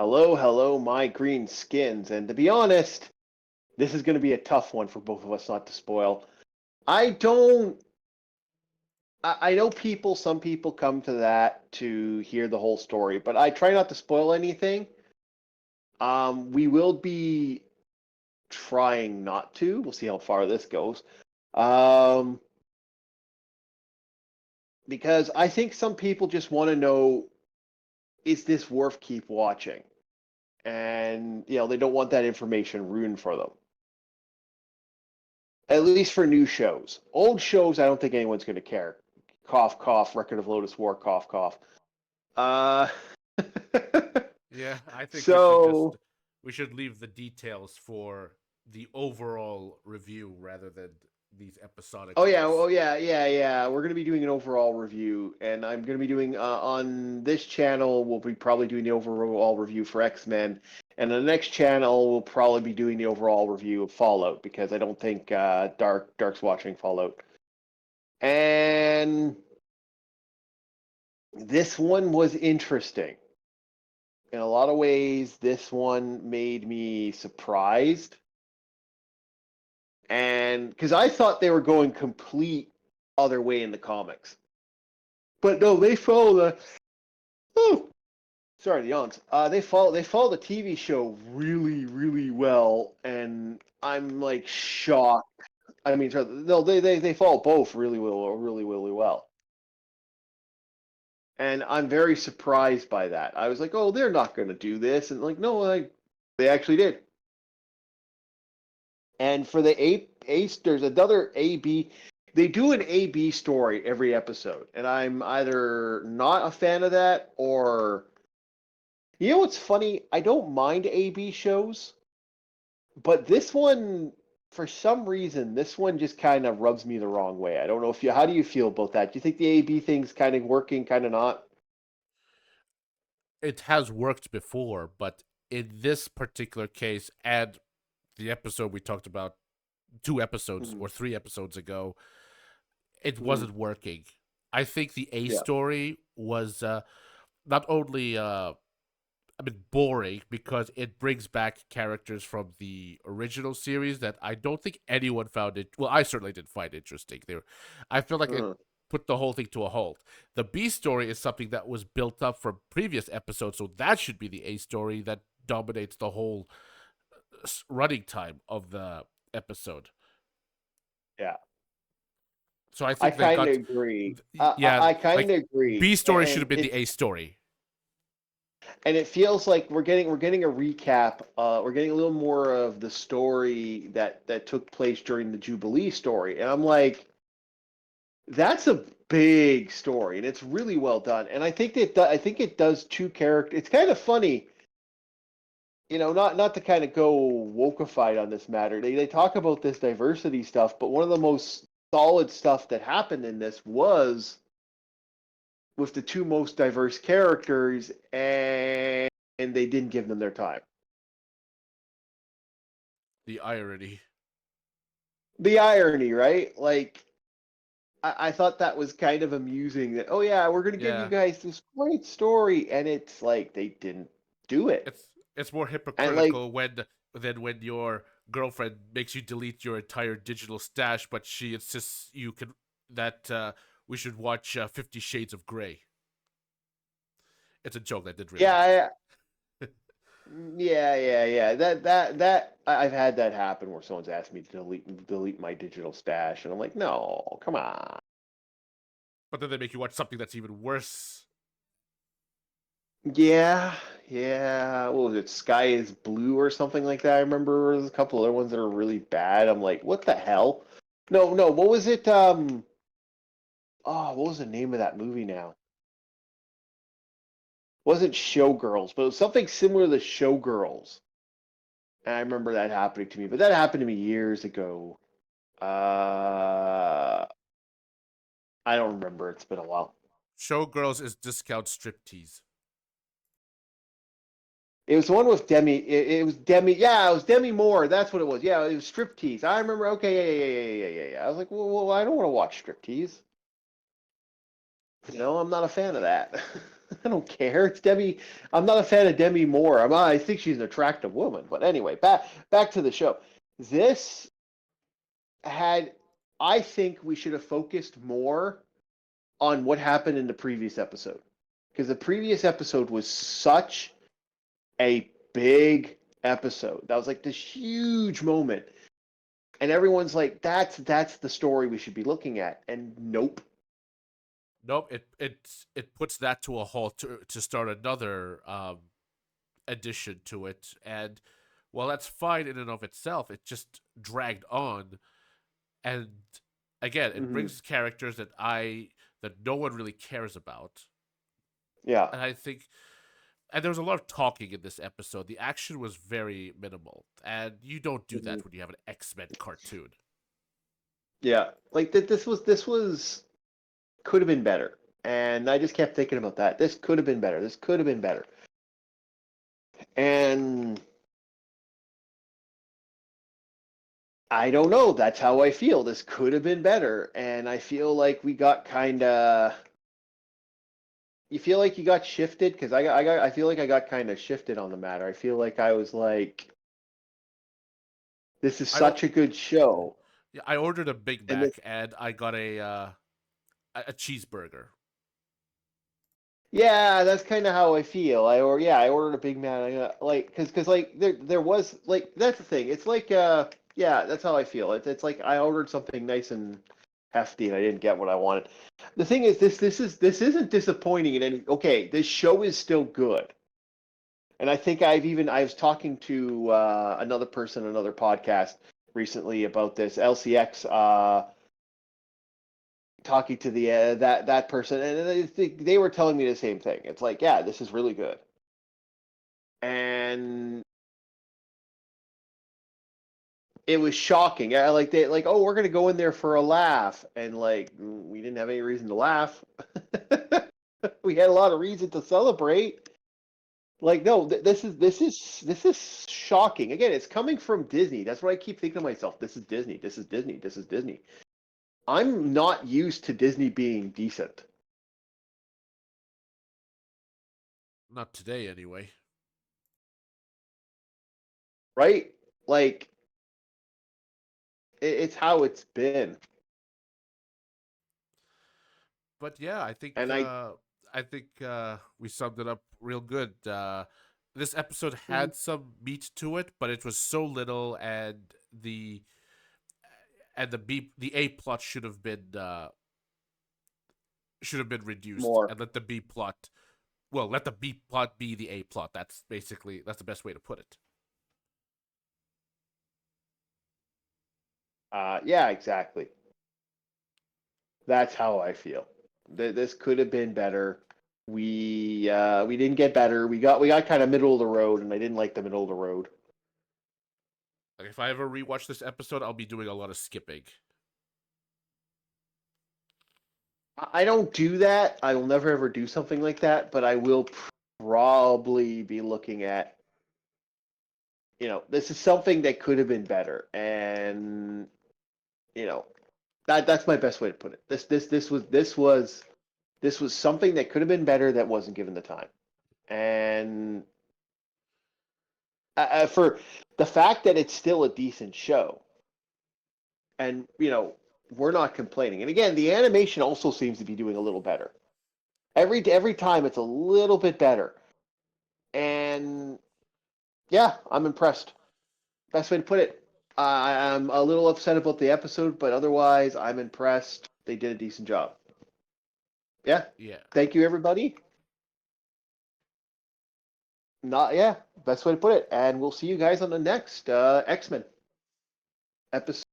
Hello, hello, my green skins. And to be honest, this is going to be a tough one for both of us not to spoil. I don't. I know some people come to that to hear the whole story, but I try not to spoil anything. We will be trying not to. We'll see how far this goes. Um, because I think some people just want to know, is this worth keep watching? And, they don't want that information ruined for them. At least for new shows. Old shows, I don't think anyone's going to care. Cough, cough, Record of Lodoss War, cough, cough. Uh, Yeah, I think so, we should leave the details for the overall review rather than these episodic oh yeah, ones. oh yeah, yeah, yeah. We're going to be doing an overall review, and I'm going to be doing on this channel. We'll be probably doing the overall review for X-Men, and on the next channel we'll probably be doing the overall review of Fallout because I don't think Dark's watching Fallout. And this one was interesting. In a lot of ways, this one made me surprised. And because I thought they were going complete other way in the comics. But no, they follow the oh sorry, the yawns. They follow the TV show really, really well, and I'm like shocked. I mean, sorry, no, they follow both really well, really, really well. And I'm very surprised by that. I was like, oh, they're not going to do this, and like, no, they actually did. And for the Ace, there's another AB. They do an AB story every episode, and I'm either not a fan of that or you know what's funny? I don't mind AB shows, but this one, for some reason, this one just kind of rubs me the wrong way. I don't know if you. How do you feel about that? Do you think the AB thing's kind of working, kind of not? It has worked before, but in this particular case, and the episode we talked about 2 episodes Mm-hmm. or 3 episodes ago, it Mm-hmm. wasn't working. I think the A Yeah. story was not only boring because it brings back characters from the original series that I don't think anyone found it. Well, I certainly didn't find interesting. I feel like it Uh-huh. put the whole thing to a halt. The B story is something that was built up from previous episodes, so that should be the A story that dominates the whole running time of the episode. Yeah. So I I think they kind of got, agree. yeah, I kind like of agree, B story should and have been the A story. it feels like we're getting a recap. We're getting a little more of the story that took place during the Jubilee story, and I'm like, that's a big story, and it's really well done. And I think it does two characters. It's kind of funny, not to kind of go wokeified on this matter. They talk about this diversity stuff, but one of the most solid stuff that happened in this was with the two most diverse characters, and they didn't give them their time. The irony. The irony, right? Like, I thought that was kind of amusing that, oh, yeah, we're going to give you Yeah, guys this great story. And it's like they didn't do it. it's more And, like, hypocritical when your girlfriend makes you delete your entire digital stash, but she insists you can that we should watch 50 Shades of Grey. It's a joke that didn't really happen. yeah, yeah. I've had that happen where someone's asked me to delete my digital stash. And I'm like, no, come on. But then they make you watch something that's even worse. Yeah, yeah. What was it? Sky is Blue or something like that. I remember there's a couple other ones that are really bad. I'm like, what the hell? No, no. What was it? What was the name of that movie now? Wasn't Showgirls, but it was something similar to Showgirls. And I remember that happening to me, but that happened to me years ago. Uh, I don't remember. It's been a while. Showgirls is discount striptease. It was the one with Demi. It was Demi. Yeah, it was Demi Moore. That's what it was. Yeah, it was striptease. I remember. Okay, yeah. I was like, well, I don't want to watch striptease. I'm not a fan of that. I don't care. It's Demi. I'm not a fan of Demi Moore. I think she's an attractive woman. But anyway, back to the show. This had. I think we should have focused more on what happened in the previous episode, because the previous episode was such a big episode. That was like this huge moment, and everyone's like, "That's the story we should be looking at." And nope. Nope, it puts that to a halt to start another addition to it, and well, that's fine in and of itself. It just dragged on, and again, it Hmm. brings characters that no one really cares about, Yeah. and I think. And there was a lot of talking in this episode. The action was very minimal, and you don't do Hmm. that when you have an X-Men cartoon. Yeah. Like this was could have been better, and I just kept thinking about that. This could have been better. This could have been better, and I don't know. That's how I feel. This could have been better, and I feel like we got kind of. You feel like you got shifted because I feel like I got kind of shifted on the matter. I feel like I was like, this is I o- such a good show, yeah, I ordered a Big and this, Mac and I got a cheeseburger. yeah, that's kind of how I feel. I ordered a Big Mac, like because like there was like that's the thing. It's like yeah, that's how I feel. It's like I ordered something nice and hefty and I didn't get what I wanted. The thing is this isn't disappointing in any. Okay, this show is still good. And I think I was talking to another person, another podcast recently about this LCX, talking to the that person, and they were telling me the same thing. It's like, yeah, this is really good, and it was shocking. Like they like, oh, we're gonna go in there for a laugh, and like we didn't have any reason to laugh. We had a lot of reason to celebrate. Like no, this is shocking. Again, it's coming from Disney. That's what I keep thinking to myself. This is Disney. This is Disney. This is Disney. I'm not used to Disney being decent, Not today, anyway. right? Like it's how it's been. But yeah, And I I think we summed it up real good. This episode had some meat to it, but it was so little, and the A plot should have been reduced, more. and let the B plot let the B plot be the A plot. That's the best way to put it. Yeah, exactly. That's how I feel. This could have been better. We didn't get better. We got kind of middle of the road, and I didn't like the middle of the road. Like if I ever rewatch this episode, I'll be doing a lot of skipping. I don't do that. I will never ever do something like that, but I will probably be looking at, this is something that could have been better. And, you know, that's my best way to put it. This was something that could have been better that wasn't given the time. And for the fact that it's still a decent show, and we're not complaining. And again, the animation also seems to be doing a little better. Every time it's a little bit better. And yeah, I'm impressed. Best way to put it. I'm a little upset about the episode, but otherwise, I'm impressed. They did a decent job. Yeah. Yeah. Thank you, everybody. Not yeah, best way to put it. And we'll see you guys on the next X-Men episode.